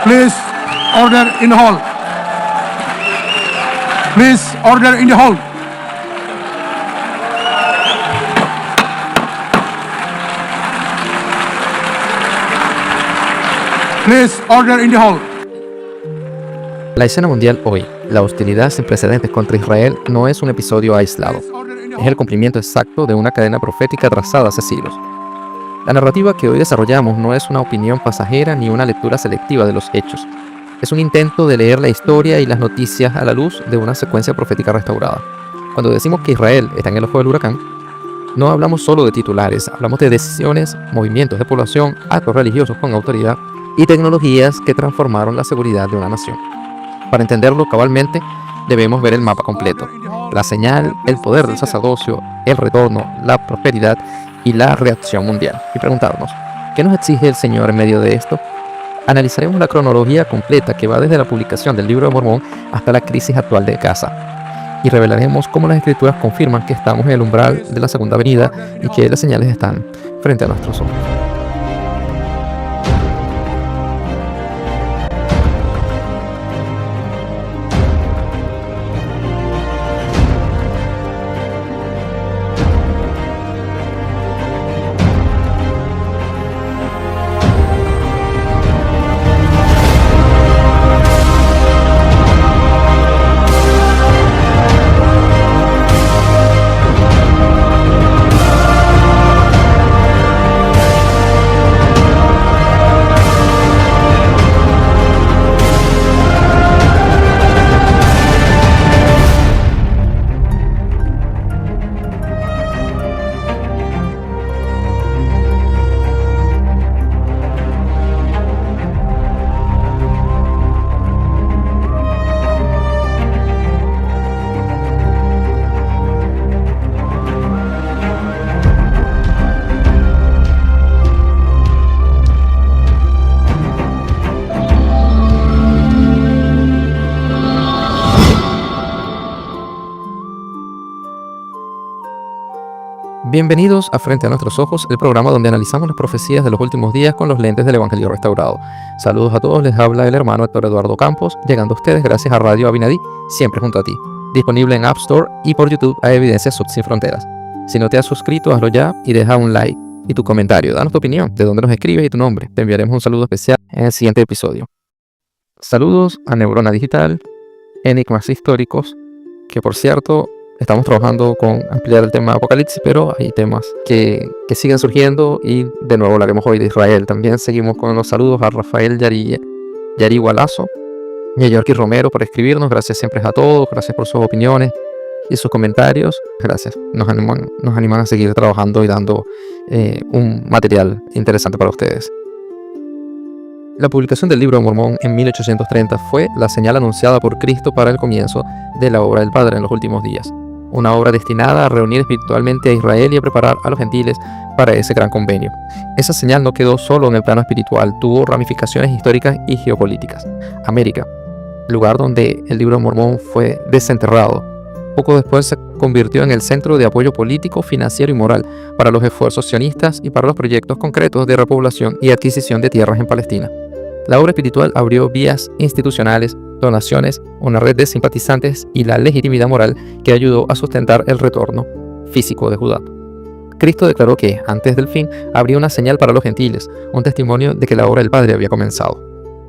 Please order in the hall. Please order in the hall. Please order in the hall. La escena mundial hoy, la hostilidad sin precedentes contra Israel, no es un episodio aislado. Es el cumplimiento exacto de una cadena profética trazada hace siglos. La narrativa que hoy desarrollamos no es una opinión pasajera ni una lectura selectiva de los hechos. Es un intento de leer la historia y las noticias a la luz de una secuencia profética restaurada. Cuando decimos que Israel está en el ojo del huracán, no hablamos solo de titulares, hablamos de decisiones, movimientos de población, actos religiosos con autoridad y tecnologías que transformaron la seguridad de una nación. Para entenderlo cabalmente, debemos ver el mapa completo. La señal, el poder del sacerdocio, el retorno, la prosperidad y la reacción mundial. Y preguntarnos, ¿qué nos exige el Señor en medio de esto? Analizaremos la cronología completa que va desde la publicación del Libro de Mormón hasta la crisis actual de Gaza. Y revelaremos cómo las Escrituras confirman que estamos en el umbral de la segunda venida y que las señales están frente a nuestros ojos. Bienvenidos a Frente a Nuestros Ojos, el programa donde analizamos las profecías de los últimos días con los lentes del Evangelio restaurado. Saludos a todos, les habla el hermano Héctor Eduardo Campos, llegando a ustedes gracias a Radio Abinadí, siempre junto a ti. Disponible en App Store y por YouTube a Evidencia Sin Fronteras. Si no te has suscrito, hazlo ya y deja un like y tu comentario. Danos tu opinión, de dónde nos escribes y tu nombre. Te enviaremos un saludo especial en el siguiente episodio. Saludos a Neurona Digital, Enigmas Históricos, que por cierto, estamos trabajando con ampliar el tema de Apocalipsis, pero hay temas que siguen surgiendo y de nuevo hablaremos hoy de Israel. También seguimos con los saludos a Rafael Yari Gualazo y a Yorky Romero por escribirnos. Gracias siempre a todos, gracias por sus opiniones y sus comentarios. Gracias, nos animan a seguir trabajando y dando un material interesante para ustedes. La publicación del Libro de Mormón en 1830 fue la señal anunciada por Cristo para el comienzo de la obra del Padre en los últimos días. Una obra destinada a reunir espiritualmente a Israel y a preparar a los gentiles para ese gran convenio. Esa señal no quedó solo en el plano espiritual, tuvo ramificaciones históricas y geopolíticas. América, lugar donde el Libro de Mormón fue desenterrado, poco después se convirtió en el centro de apoyo político, financiero y moral para los esfuerzos sionistas y para los proyectos concretos de repoblación y adquisición de tierras en Palestina. La obra espiritual abrió vías institucionales, donaciones, una red de simpatizantes y la legitimidad moral que ayudó a sustentar el retorno físico de Judá. Cristo declaró que, antes del fin, habría una señal para los gentiles, un testimonio de que la obra del Padre había comenzado.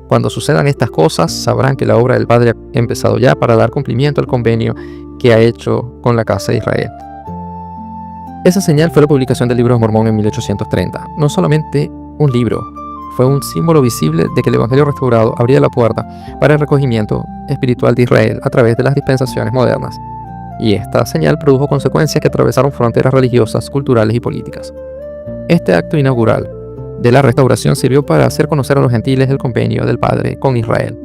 Cuando sucedan estas cosas, sabrán que la obra del Padre ha empezado ya para dar cumplimiento al convenio que ha hecho con la casa de Israel. Esa señal fue la publicación del Libro de Mormón en 1830. No solamente un libro, fue un símbolo visible de que el Evangelio restaurado abría la puerta para el recogimiento espiritual de Israel a través de las dispensaciones modernas. Y esta señal produjo consecuencias que atravesaron fronteras religiosas, culturales y políticas. Este acto inaugural de la restauración sirvió para hacer conocer a los gentiles el convenio del Padre con Israel.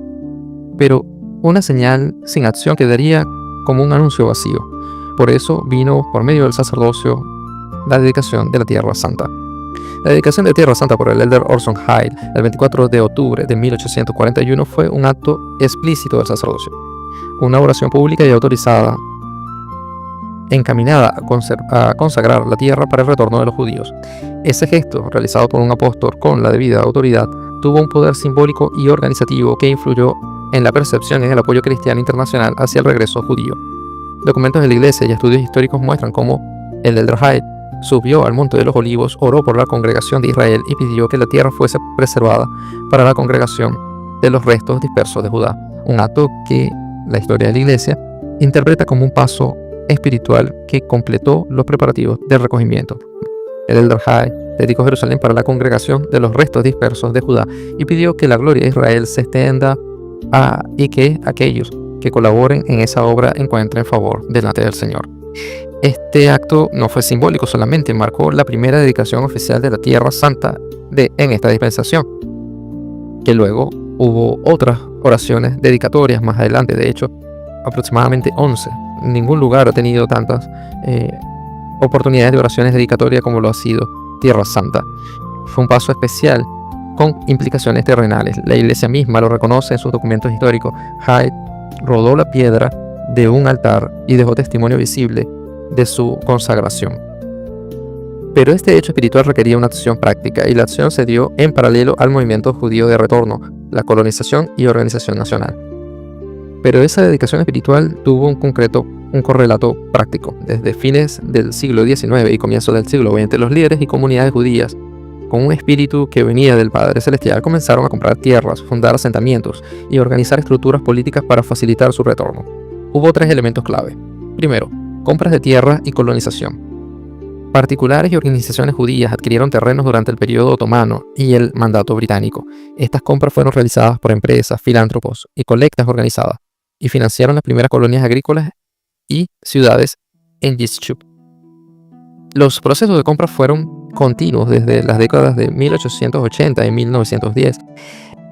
Pero una señal sin acción quedaría como un anuncio vacío. Por eso vino por medio del sacerdocio la dedicación de la Tierra Santa. La dedicación de Tierra Santa por el elder Orson Hyde el 24 de octubre de 1841 fue un acto explícito del sacerdocio, una oración pública y autorizada encaminada a consagrar la tierra para el retorno de los judíos. Ese gesto, realizado por un apóstol con la debida autoridad, tuvo un poder simbólico y organizativo que influyó en la percepción y en el apoyo cristiano internacional hacia el regreso judío. Documentos de la iglesia y estudios históricos muestran cómo el Elder Hyde subió al Monte de los Olivos, oró por la congregación de Israel y pidió que la tierra fuese preservada para la congregación de los restos dispersos de Judá, un acto que la historia de la iglesia interpreta como un paso espiritual que completó los preparativos del recogimiento. El Elder Hyde dedicó Jerusalén para la congregación de los restos dispersos de Judá y pidió que la gloria de Israel se extienda y que aquellos que colaboren en esa obra encuentren favor delante del Señor. Este acto no fue simbólico solamente, marcó la primera dedicación oficial de la Tierra Santa en esta dispensación, que luego hubo otras oraciones dedicatorias más adelante, de hecho, aproximadamente 11. Ningún lugar ha tenido tantas oportunidades de oraciones dedicatorias como lo ha sido Tierra Santa. Fue un paso especial con implicaciones terrenales. La iglesia misma lo reconoce en sus documentos históricos. Hyde rodó la piedra de un altar y dejó testimonio visible de su consagración. Pero este hecho espiritual requería una acción práctica, y la acción se dio en paralelo al movimiento judío de retorno, la colonización y organización nacional. Pero esa dedicación espiritual tuvo un correlato práctico. Desde fines del siglo XIX y comienzos del siglo XX, los líderes y comunidades judías, con un espíritu que venía del Padre Celestial, comenzaron a comprar tierras, fundar asentamientos y organizar estructuras políticas para facilitar su retorno. Hubo 3 elementos clave. Primero, compras de tierra y colonización. Particulares y organizaciones judías adquirieron terrenos durante el periodo otomano y el mandato británico. Estas compras fueron realizadas por empresas, filántropos y colectas organizadas, y financiaron las primeras colonias agrícolas y ciudades en Yishuv. Los procesos de compra fueron continuos desde las décadas de 1880 y 1910.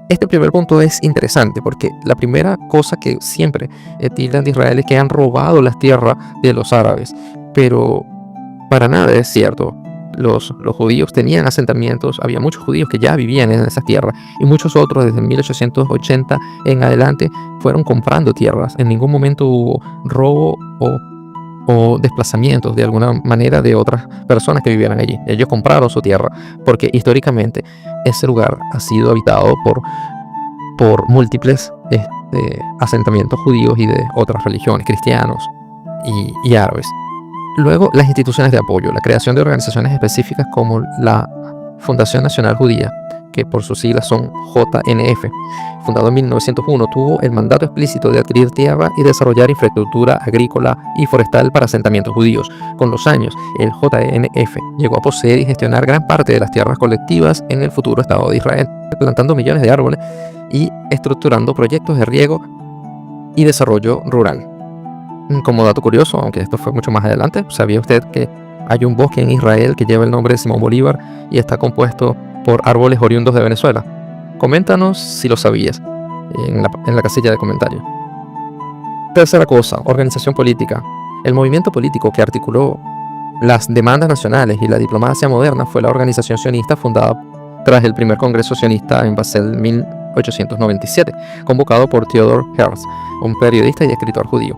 Este primer punto es interesante porque la primera cosa que siempre tildan de Israel es que han robado las tierras de los árabes, pero para nada es cierto. Los judíos tenían asentamientos, había muchos judíos que ya vivían en esas tierras, y muchos otros desde 1880 en adelante fueron comprando tierras. En ningún momento hubo robo o desplazamientos de alguna manera de otras personas que vivieran allí. Ellos compraron su tierra porque históricamente ese lugar ha sido habitado por múltiples asentamientos judíos y de otras religiones, cristianos y árabes. Luego, las instituciones de apoyo, la creación de organizaciones específicas como la Fundación Nacional Judía, que por sus siglas son JNF, fundado en 1901, tuvo el mandato explícito de adquirir tierra y desarrollar infraestructura agrícola y forestal para asentamientos judíos. Con los años, el JNF llegó a poseer y gestionar gran parte de las tierras colectivas en el futuro Estado de Israel, plantando millones de árboles y estructurando proyectos de riego y desarrollo rural. Como dato curioso, aunque esto fue mucho más adelante, ¿sabía usted que hay un bosque en Israel que lleva el nombre de Simón Bolívar y está compuesto por árboles oriundos de Venezuela? Coméntanos si lo sabías en la casilla de comentarios. Tercera cosa, organización política. El movimiento político que articuló las demandas nacionales y la diplomacia moderna fue la organización sionista fundada tras el primer congreso sionista en Basel en 1897, convocado por Theodor Herzl, un periodista y escritor judío.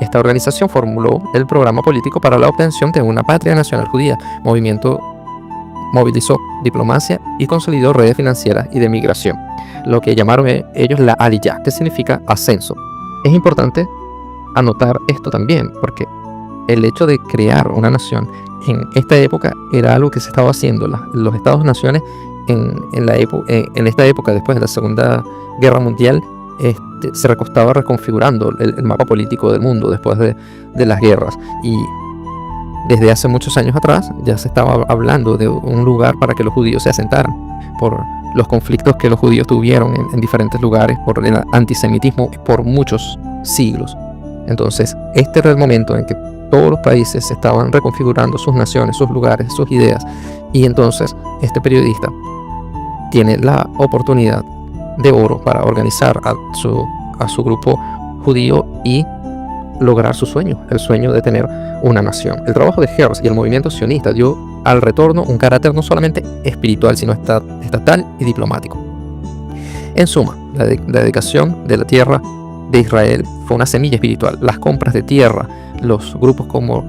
Esta organización formuló el programa político para la obtención de una patria nacional judía. Movimiento movilizó diplomacia y consolidó redes financieras y de migración, lo que llamaron ellos la Aliyah, que significa ascenso. Es importante anotar esto también, porque el hecho de crear una nación en esta época era algo que se estaba haciendo. Los estados-naciones en esta época, después de la Segunda Guerra Mundial, se estaba reconfigurando el mapa político del mundo después de las guerras, y desde hace muchos años atrás ya se estaba hablando de un lugar para que los judíos se asentaran, por los conflictos que los judíos tuvieron en diferentes lugares, por el antisemitismo por muchos siglos. Entonces este era el momento en que todos los países estaban reconfigurando sus naciones, sus lugares, sus ideas, y entonces este periodista tiene la oportunidad de oro para organizar a su grupo judío y lograr su sueño, el sueño de tener una nación. El trabajo de Herzl y el movimiento sionista dio al retorno un carácter no solamente espiritual, sino estatal y diplomático. En suma, la dedicación de la tierra de Israel fue una semilla espiritual. Las compras de tierra, los grupos como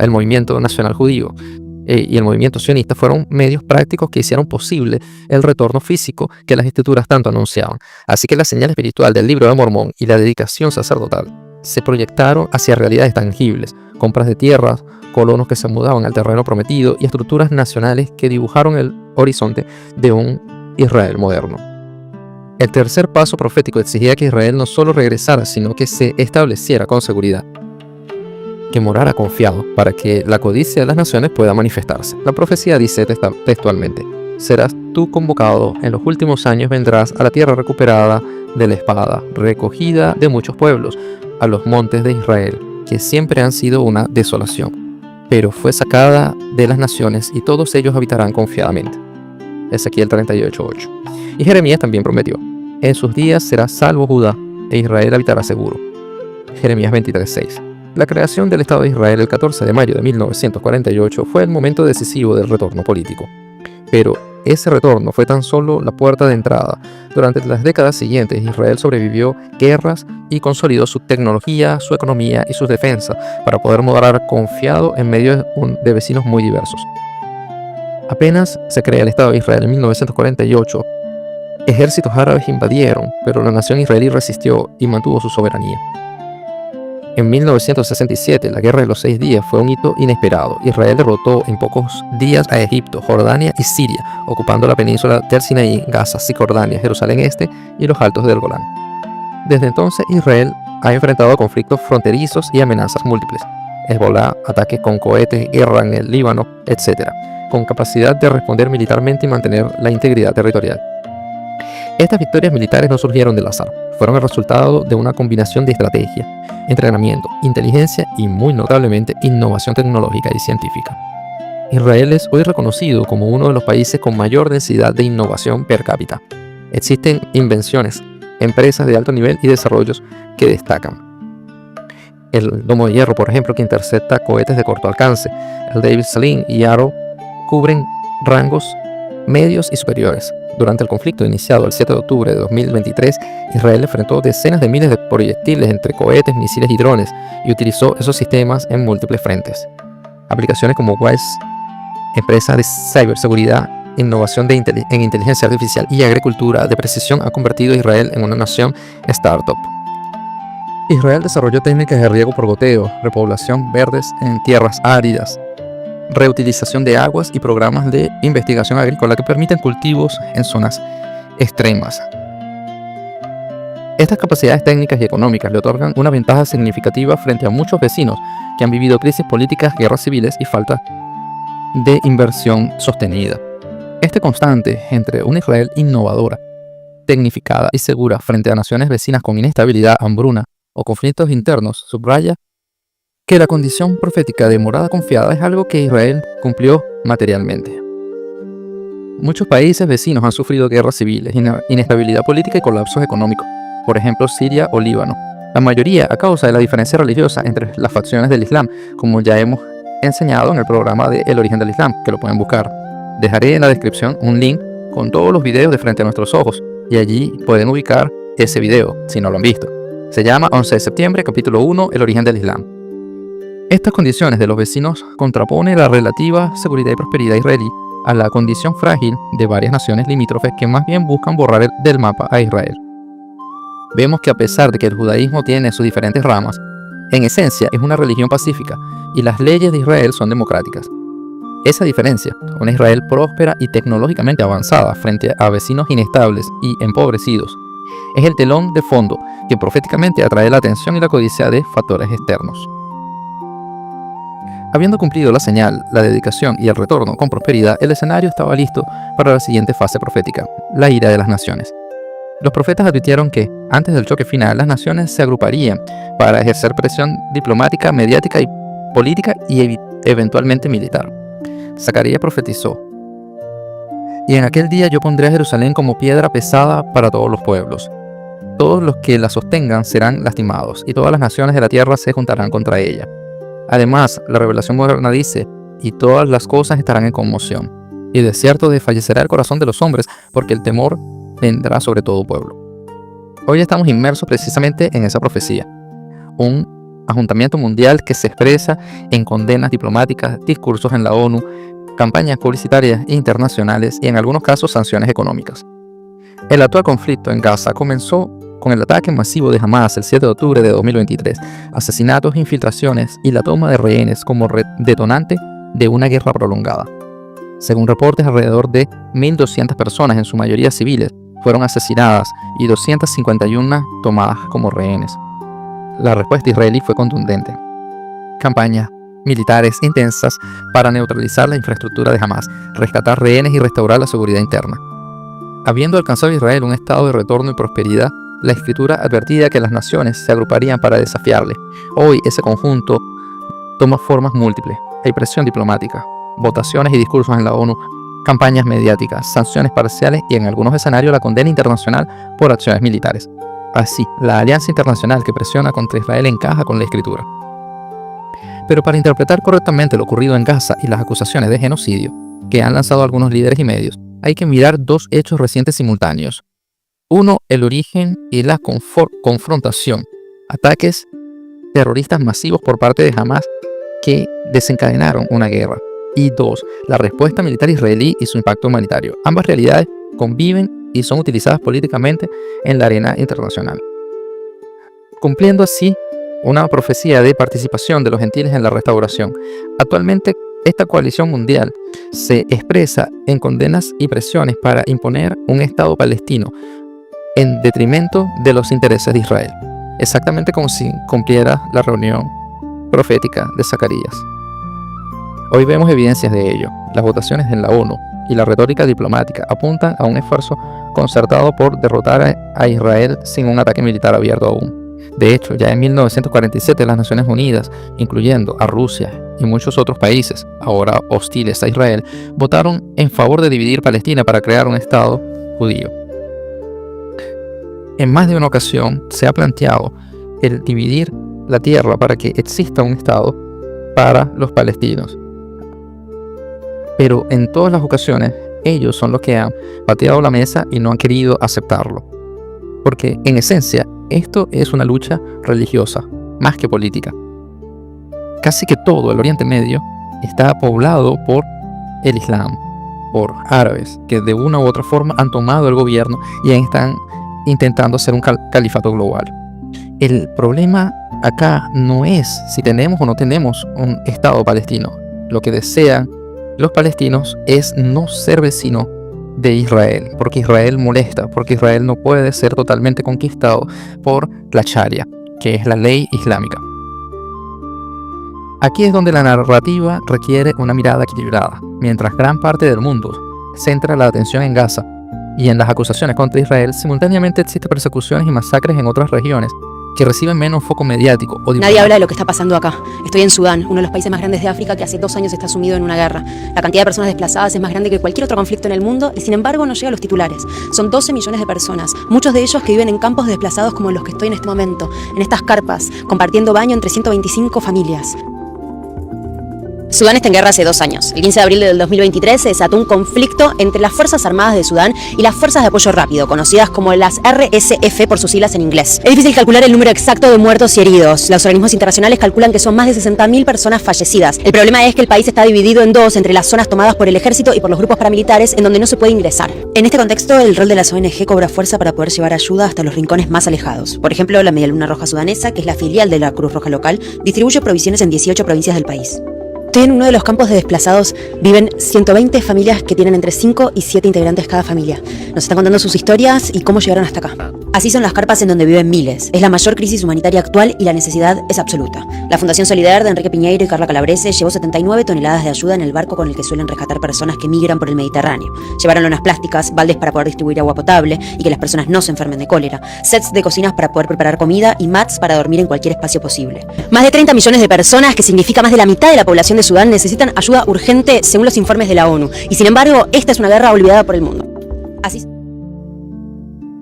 el movimiento nacional judío, y el movimiento sionista fueron medios prácticos que hicieron posible el retorno físico que las escrituras tanto anunciaban. Así que la señal espiritual del Libro de Mormón y la dedicación sacerdotal se proyectaron hacia realidades tangibles, compras de tierras, colonos que se mudaban al terreno prometido y estructuras nacionales que dibujaron el horizonte de un Israel moderno. El tercer paso profético exigía que Israel no solo regresara, sino que se estableciera con seguridad, que morara confiado para que la codicia de las naciones pueda manifestarse. La profecía dice textualmente: serás tú convocado, en los últimos años vendrás a la tierra recuperada de la espada, recogida de muchos pueblos, a los montes de Israel, que siempre han sido una desolación, pero fue sacada de las naciones y todos ellos habitarán confiadamente. Ezequiel 38:8. Y Jeremías también prometió: en sus días será salvo Judá, e Israel habitará seguro. Jeremías 23:6. La creación del Estado de Israel el 14 de mayo de 1948 fue el momento decisivo del retorno político. Pero ese retorno fue tan solo la puerta de entrada. Durante las décadas siguientes, Israel sobrevivió guerras y consolidó su tecnología, su economía y sus defensas para poder morar confiado en medio de vecinos muy diversos. Apenas se crea el Estado de Israel en 1948, ejércitos árabes invadieron, pero la nación israelí resistió y mantuvo su soberanía. En 1967, la Guerra de los 6 días fue un hito inesperado. Israel derrotó en pocos días a Egipto, Jordania y Siria, ocupando la península del Sinaí, Gaza, Cisjordania, Jerusalén Este y los altos del Golán. Desde entonces, Israel ha enfrentado conflictos fronterizos y amenazas múltiples: Hezbolá, ataques con cohetes, guerra en el Líbano, etc., con capacidad de responder militarmente y mantener la integridad territorial. Estas victorias militares no surgieron del azar, fueron el resultado de una combinación de estrategia, entrenamiento, inteligencia y, muy notablemente, innovación tecnológica y científica. Israel es hoy reconocido como uno de los países con mayor densidad de innovación per cápita. Existen invenciones, empresas de alto nivel y desarrollos que destacan. El domo de hierro, por ejemplo, que intercepta cohetes de corto alcance, el David Salim y Arrow cubren rangos medios y superiores. Durante el conflicto iniciado el 7 de octubre de 2023, Israel enfrentó decenas de miles de proyectiles entre cohetes, misiles y drones y utilizó esos sistemas en múltiples frentes. Aplicaciones como WISE, empresa de ciberseguridad, innovación en inteligencia artificial y agricultura de precisión ha convertido a Israel en una nación startup. Israel desarrolló técnicas de riego por goteo, repoblación verdes en tierras áridas, reutilización de aguas y programas de investigación agrícola que permiten cultivos en zonas extremas. Estas capacidades técnicas y económicas le otorgan una ventaja significativa frente a muchos vecinos que han vivido crisis políticas, guerras civiles y falta de inversión sostenida. Este constante entre una Israel innovadora, tecnificada y segura frente a naciones vecinas con inestabilidad, hambruna o conflictos internos subraya que la condición profética de morada confiada es algo que Israel cumplió materialmente. Muchos países vecinos han sufrido guerras civiles, inestabilidad política y colapsos económicos, por ejemplo Siria o Líbano, la mayoría a causa de la diferencia religiosa entre las facciones del Islam, como ya hemos enseñado en el programa de El origen del Islam, que lo pueden buscar. Dejaré en la descripción un link con todos los videos de Frente a Nuestros Ojos, y allí pueden ubicar ese video, si no lo han visto. Se llama 11 de septiembre, capítulo 1, El origen del Islam. Estas condiciones de los vecinos contraponen la relativa seguridad y prosperidad israelí a la condición frágil de varias naciones limítrofes que más bien buscan borrar del mapa a Israel. Vemos que a pesar de que el judaísmo tiene sus diferentes ramas, en esencia es una religión pacífica y las leyes de Israel son democráticas. Esa diferencia, una Israel próspera y tecnológicamente avanzada frente a vecinos inestables y empobrecidos, es el telón de fondo que proféticamente atrae la atención y la codicia de factores externos. Habiendo cumplido la señal, la dedicación y el retorno con prosperidad, el escenario estaba listo para la siguiente fase profética, la ira de las naciones. Los profetas advirtieron que, antes del choque final, las naciones se agruparían para ejercer presión diplomática, mediática y política y eventualmente militar. Zacarías profetizó: y en aquel día yo pondré a Jerusalén como piedra pesada para todos los pueblos. Todos los que la sostengan serán lastimados, y todas las naciones de la tierra se juntarán contra ella. Además, la revelación moderna dice: y todas las cosas estarán en conmoción, y de cierto desfallecerá el corazón de los hombres, porque el temor vendrá sobre todo pueblo. Hoy estamos inmersos precisamente en esa profecía. Un ajuntamiento mundial que se expresa en condenas diplomáticas, discursos en la ONU, campañas publicitarias internacionales y en algunos casos sanciones económicas. El actual conflicto en Gaza comenzó con el ataque masivo de Hamas el 7 de octubre de 2023, asesinatos, infiltraciones y la toma de rehenes como detonante de una guerra prolongada. Según reportes, alrededor de 1.200 personas, en su mayoría civiles, fueron asesinadas y 251 tomadas como rehenes. La respuesta israelí fue contundente. Campañas militares intensas para neutralizar la infraestructura de Hamas, rescatar rehenes y restaurar la seguridad interna. Habiendo alcanzado Israel un estado de retorno y prosperidad, la Escritura advertía que las naciones se agruparían para desafiarle. Hoy ese conjunto toma formas múltiples. Hay presión diplomática, votaciones y discursos en la ONU, campañas mediáticas, sanciones parciales y en algunos escenarios la condena internacional por acciones militares. Así, la alianza internacional que presiona contra Israel encaja con la Escritura. Pero para interpretar correctamente lo ocurrido en Gaza y las acusaciones de genocidio que han lanzado algunos líderes y medios, hay que mirar dos hechos recientes simultáneos. Uno, el origen y la confrontación, ataques terroristas masivos por parte de Hamas que desencadenaron una guerra. Y dos, la respuesta militar israelí y su impacto humanitario. Ambas realidades conviven y son utilizadas políticamente en la arena internacional, cumpliendo así una profecía de participación de los gentiles en la restauración. Actualmente, esta coalición mundial se expresa en condenas y presiones para imponer un Estado palestino en detrimento de los intereses de Israel, exactamente como si cumpliera la reunión profética de Zacarías. Hoy vemos evidencias de ello. Las votaciones en la ONU y la retórica diplomática apuntan a un esfuerzo concertado por derrotar a Israel sin un ataque militar abierto aún. De hecho, ya en 1947 las Naciones Unidas, incluyendo a Rusia y muchos otros países, ahora hostiles a Israel, votaron en favor de dividir Palestina para crear un Estado judío. En más de una ocasión se ha planteado el dividir la tierra para que exista un Estado para los palestinos. Pero en todas las ocasiones, ellos son los que han pateado la mesa y no han querido aceptarlo. Porque, en esencia, esto es una lucha religiosa, más que política. Casi que todo el Oriente Medio está poblado por el Islam, por árabes, que de una u otra forma han tomado el gobierno y están intentando hacer un califato global. El problema acá no es si tenemos o no tenemos un Estado palestino. Lo que desean los palestinos es no ser vecino de Israel, porque Israel molesta, porque Israel no puede ser totalmente conquistado por la Sharia, que es la ley islámica. Aquí es donde la narrativa requiere una mirada equilibrada. Mientras gran parte del mundo centra la atención en Gaza y en las acusaciones contra Israel, simultáneamente existen persecuciones y masacres en otras regiones que reciben menos foco mediático o diplomático. Nadie habla de lo que está pasando acá. Estoy en Sudán, uno de los países más grandes de África que hace 2 años está sumido en una guerra. La cantidad de personas desplazadas es más grande que cualquier otro conflicto en el mundo y sin embargo no llega a los titulares. Son 12 millones de personas, muchos de ellos que viven en campos de desplazados como los que estoy en este momento, en estas carpas, compartiendo baño entre 125 familias. Sudán está en guerra hace 2 años. El 15 de abril del 2023 se desató un conflicto entre las Fuerzas Armadas de Sudán y las Fuerzas de Apoyo Rápido, conocidas como las RSF por sus siglas en inglés. Es difícil calcular el número exacto de muertos y heridos. Los organismos internacionales calculan que son más de 60.000 personas fallecidas. El problema es que el país está dividido en dos, entre las zonas tomadas por el ejército y por los grupos paramilitares, en donde no se puede ingresar. En este contexto, el rol de las ONG cobra fuerza para poder llevar ayuda hasta los rincones más alejados. Por ejemplo, la Media Luna Roja Sudanesa, que es la filial de la Cruz Roja local, distribuye provisiones en 18 provincias del país. Estoy en uno de los campos de desplazados. Viven 120 familias que tienen entre 5 y 7 integrantes cada familia. Nos están contando sus historias y cómo llegaron hasta acá. Así son las carpas en donde viven miles. Es la mayor crisis humanitaria actual y la necesidad es absoluta. La Fundación Solidar de Enrique Piñeiro y Carla Calabrese llevó 79 toneladas de ayuda en el barco con el que suelen rescatar personas que migran por el Mediterráneo. Llevaron lonas plásticas, baldes para poder distribuir agua potable y que las personas no se enfermen de cólera, sets de cocinas para poder preparar comida y mats para dormir en cualquier espacio posible. Más de 30 millones de personas, que significa más de la mitad de la población de Sudán, necesitan ayuda urgente según los informes de la ONU. Y sin embargo, esta es una guerra olvidada por el mundo. Así.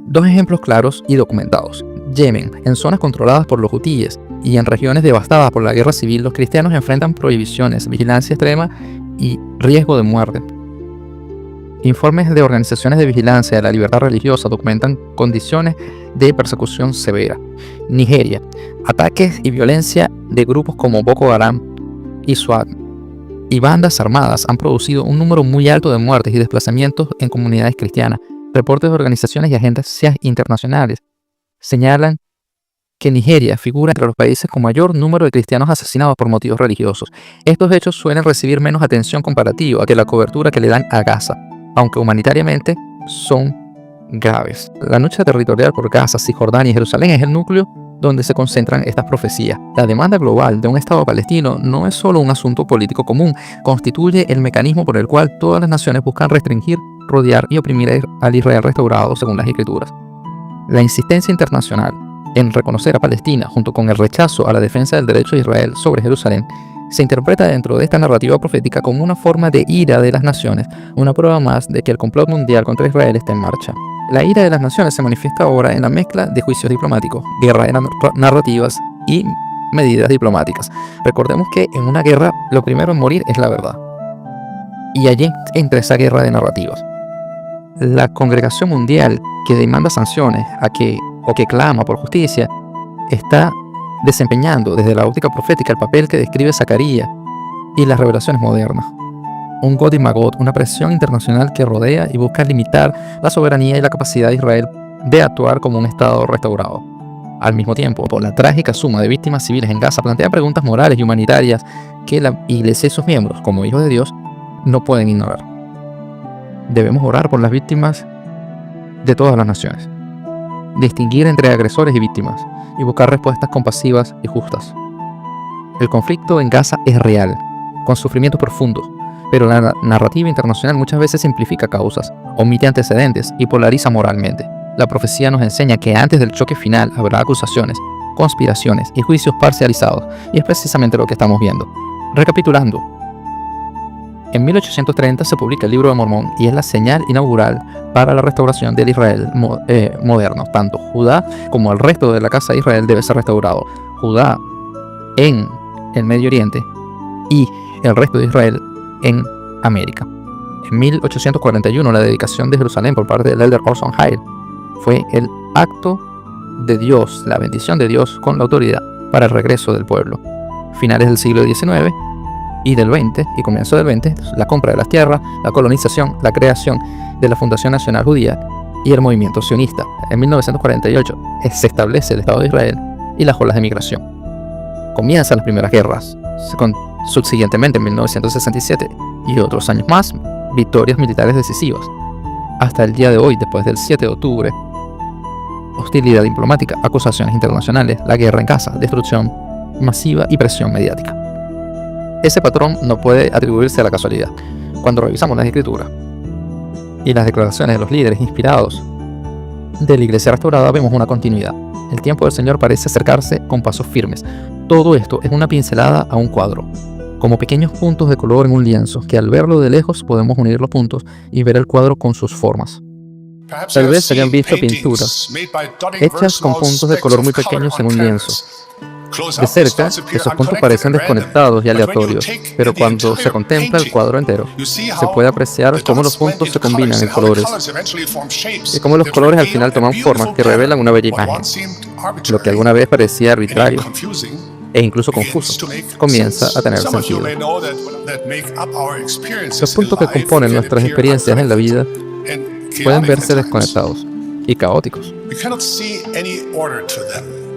Dos ejemplos claros y documentados. Yemen, en zonas controladas por los hutíes y en regiones devastadas por la guerra civil, los cristianos enfrentan prohibiciones, vigilancia extrema y riesgo de muerte. Informes de organizaciones de vigilancia de la libertad religiosa documentan condiciones de persecución severa. Nigeria, ataques y violencia de grupos como Boko Haram y SWAT. y bandas armadas han producido un número muy alto de muertes y desplazamientos en comunidades cristianas. Reportes de organizaciones y agencias internacionales señalan que Nigeria figura entre los países con mayor número de cristianos asesinados por motivos religiosos. Estos hechos suelen recibir menos atención comparativa que la cobertura que le dan a Gaza, aunque humanitariamente son graves. La lucha territorial por Gaza, Cisjordania y Jerusalén es el núcleo donde se concentran estas profecías. La demanda global de un Estado palestino no es solo un asunto político común, constituye el mecanismo por el cual todas las naciones buscan restringir, rodear y oprimir al Israel restaurado según las Escrituras. La insistencia internacional en reconocer a Palestina, junto con el rechazo a la defensa del derecho de Israel sobre Jerusalén, se interpreta dentro de esta narrativa profética como una forma de ira de las naciones, una prueba más de que el complot mundial contra Israel está en marcha. La ira de las naciones se manifiesta ahora en la mezcla de juicios diplomáticos, guerra de narrativas y medidas diplomáticas. Recordemos que en una guerra lo primero en morir es la verdad. Y allí entra esa guerra de narrativas. La congregación mundial que demanda sanciones o que clama por justicia está desempeñando desde la óptica profética el papel que describe Zacarías y las revelaciones modernas. Un God y Magot, una presión internacional que rodea y busca limitar la soberanía y la capacidad de Israel de actuar como un Estado restaurado. Al mismo tiempo, por la trágica suma de víctimas civiles en Gaza plantea preguntas morales y humanitarias que la Iglesia y sus miembros, como hijos de Dios, no pueden ignorar. Debemos orar por las víctimas de todas las naciones, distinguir entre agresores y víctimas y buscar respuestas compasivas y justas. El conflicto en Gaza es real, con sufrimientos profundos, pero la narrativa internacional muchas veces simplifica causas, omite antecedentes y polariza moralmente. La profecía nos enseña que antes del choque final habrá acusaciones, conspiraciones y juicios parcializados, y es precisamente lo que estamos viendo. Recapitulando, en 1830 se publica el Libro de Mormón y es la señal inaugural para la restauración del Israel moderno. Tanto Judá como el resto de la casa de Israel debe ser restaurado. Judá en el Medio Oriente y el resto de Israel en América. En 1841 la dedicación de Jerusalén por parte del elder Orson Hyde fue el acto de Dios, la bendición de Dios con la autoridad para el regreso del pueblo. Finales del siglo XIX y del XX y comienzo del XX, la compra de las tierras, la colonización, la creación de la Fundación Nacional Judía y el movimiento sionista. En 1948 se establece el Estado de Israel y las olas de migración. Comienzan las primeras guerras, subsiguientemente en 1967 y otros años más, victorias militares decisivas. Hasta el día de hoy, después del 7 de octubre, hostilidad diplomática, acusaciones internacionales, la guerra en Gaza, destrucción masiva y presión mediática. Ese patrón no puede atribuirse a la casualidad. Cuando revisamos las escrituras y las declaraciones de los líderes inspirados de la Iglesia restaurada, vemos una continuidad. El tiempo del Señor parece acercarse con pasos firmes. Todo esto es una pincelada a un cuadro, como pequeños puntos de color en un lienzo, que al verlo de lejos podemos unir los puntos y ver el cuadro con sus formas. Tal vez se hayan visto pinturas hechas con puntos de color muy pequeños en un lienzo. De cerca, esos puntos parecen desconectados y aleatorios, pero cuando se contempla el cuadro entero, se puede apreciar cómo los puntos se combinan en colores y cómo los colores al final toman formas que revelan una bella imagen. Lo que alguna vez parecía arbitrario e incluso confuso, comienza a tener sentido. Los puntos que componen nuestras experiencias en la vida pueden verse desconectados y caóticos.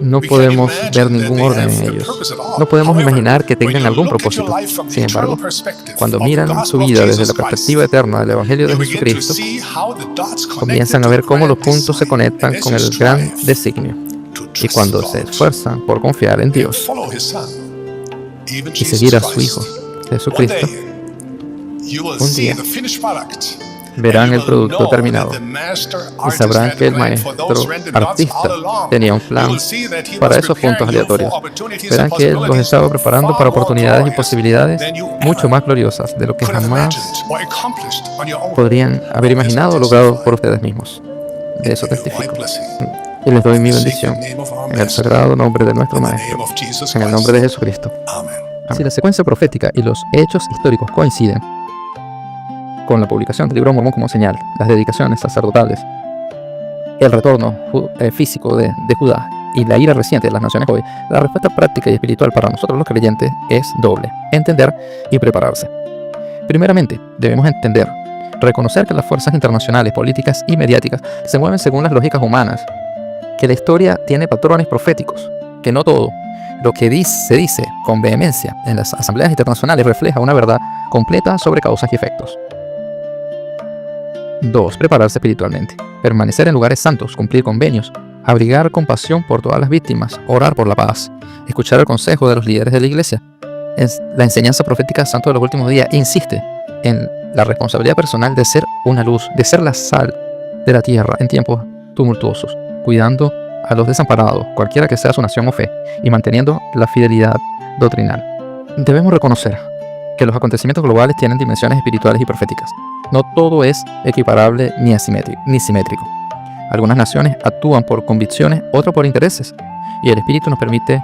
No podemos ver ningún orden en ellos. No podemos imaginar que tengan algún propósito. Sin embargo, cuando miran su vida desde la perspectiva eterna del Evangelio de Jesucristo, comienzan a ver cómo los puntos se conectan con el gran designio. Y cuando se esfuerzan por confiar en Dios y seguir a su Hijo, Jesucristo, un día verán el producto terminado y sabrán que el maestro artista tenía un plan para esos puntos aleatorios. Verán que Él los estaba preparando para oportunidades y posibilidades mucho más gloriosas de lo que jamás podrían haber imaginado o logrado por ustedes mismos. De eso testifico. Y les doy mi bendición en el sagrado nombre de nuestro Maestro, en el nombre de Jesucristo. Si la secuencia profética y los hechos históricos coinciden con la publicación del Libro de Mormón como señal, las dedicaciones sacerdotales, el retorno físico de Judá y la ira reciente de las naciones hoy, la respuesta práctica y espiritual para nosotros los creyentes es doble: entender y prepararse. Primeramente, debemos entender, reconocer que las fuerzas internacionales, políticas y mediáticas se mueven según las lógicas humanas, que la historia tiene patrones proféticos, que no todo lo que se dice con vehemencia en las asambleas internacionales refleja una verdad completa sobre causas y efectos. 2. Prepararse espiritualmente. Permanecer en lugares santos, cumplir convenios, abrigar compasión por todas las víctimas, orar por la paz, escuchar el consejo de los líderes de la iglesia. La enseñanza profética santo de los últimos días insiste en la responsabilidad personal de ser una luz, de ser la sal de la tierra en tiempos tumultuosos, cuidando a los desamparados, cualquiera que sea su nación o fe, y manteniendo la fidelidad doctrinal. Debemos reconocer que los acontecimientos globales tienen dimensiones espirituales y proféticas. No todo es equiparable ni simétrico. Algunas naciones actúan por convicciones, otras por intereses, y el Espíritu nos permite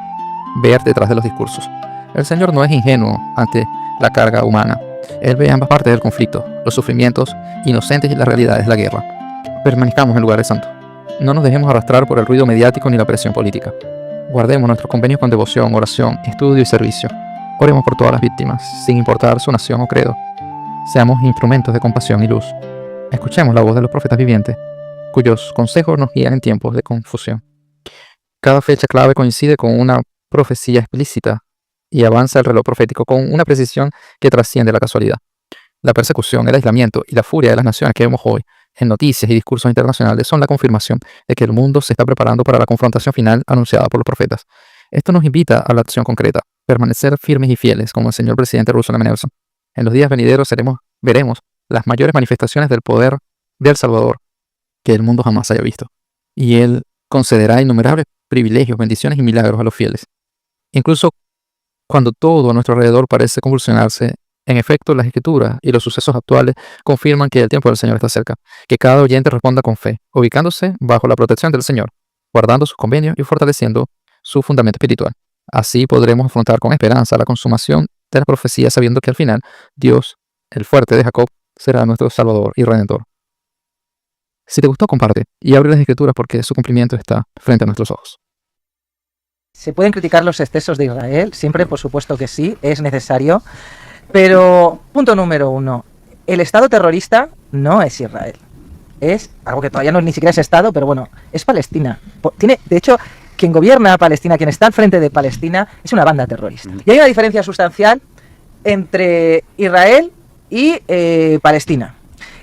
ver detrás de los discursos. El Señor no es ingenuo ante la carga humana. Él ve ambas partes del conflicto, los sufrimientos inocentes y las realidades de la guerra. Permanezcamos en lugares santos. No nos dejemos arrastrar por el ruido mediático ni la presión política. Guardemos nuestros convenios con devoción, oración, estudio y servicio. Oremos por todas las víctimas, sin importar su nación o credo. Seamos instrumentos de compasión y luz. Escuchemos la voz de los profetas vivientes, cuyos consejos nos guían en tiempos de confusión. Cada fecha clave coincide con una profecía explícita y avanza el reloj profético con una precisión que trasciende la casualidad. La persecución, el aislamiento y la furia de las naciones que vemos hoy en noticias y discursos internacionales son la confirmación de que el mundo se está preparando para la confrontación final anunciada por los profetas. Esto nos invita a la acción concreta, permanecer firmes y fieles, como enseñó el presidente Russell M. Nelson. En los días venideros veremos las mayores manifestaciones del poder del Salvador que el mundo jamás haya visto. Y Él concederá innumerables privilegios, bendiciones y milagros a los fieles. Incluso cuando todo a nuestro alrededor parece convulsionarse, en efecto, las Escrituras y los sucesos actuales confirman que el tiempo del Señor está cerca, que cada oyente responda con fe, ubicándose bajo la protección del Señor, guardando sus convenios y fortaleciendo su fundamento espiritual. Así podremos afrontar con esperanza la consumación de la profecía, sabiendo que al final Dios, el fuerte de Jacob, será nuestro Salvador y Redentor. Si te gustó, comparte y abre las Escrituras porque su cumplimiento está frente a nuestros ojos. ¿Se pueden criticar los excesos de Israel? Siempre, por supuesto que sí, es necesario. Pero, punto número 1, el Estado terrorista no es Israel. Es algo que todavía no ni siquiera es Estado, pero bueno, es Palestina. De hecho, quien gobierna a Palestina, quien está al frente de Palestina, es una banda terrorista. Y hay una diferencia sustancial entre Israel y Palestina.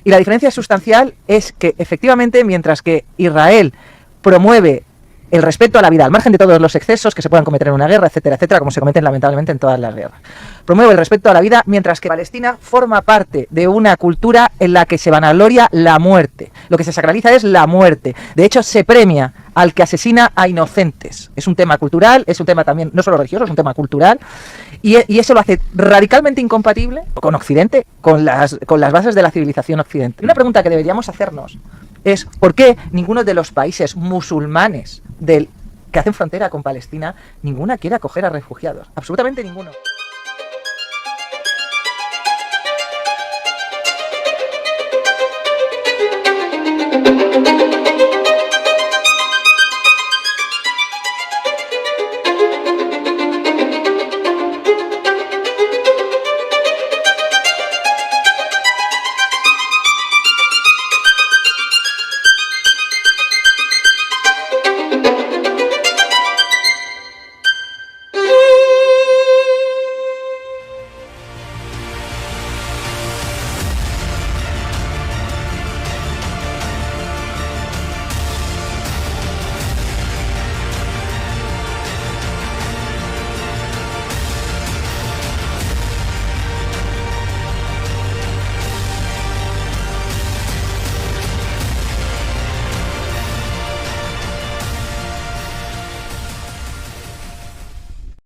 Y la diferencia sustancial es que, efectivamente, mientras que Israel promueve el respeto a la vida, al margen de todos los excesos que se puedan cometer en una guerra, etcétera, etcétera, como se cometen lamentablemente en todas las guerras. Promueve el respeto a la vida, mientras que Palestina forma parte de una cultura en la que se vanagloria la muerte. Lo que se sacraliza es la muerte. De hecho, se premia al que asesina a inocentes. Es un tema cultural, es un tema también, no solo religioso, es un tema cultural, y eso lo hace radicalmente incompatible con Occidente, con las bases de la civilización occidental. Una pregunta que deberíamos hacernos es ¿por qué ninguno de los países musulmanes que hacen frontera con Palestina, ninguna quiere acoger a refugiados? Absolutamente ninguno.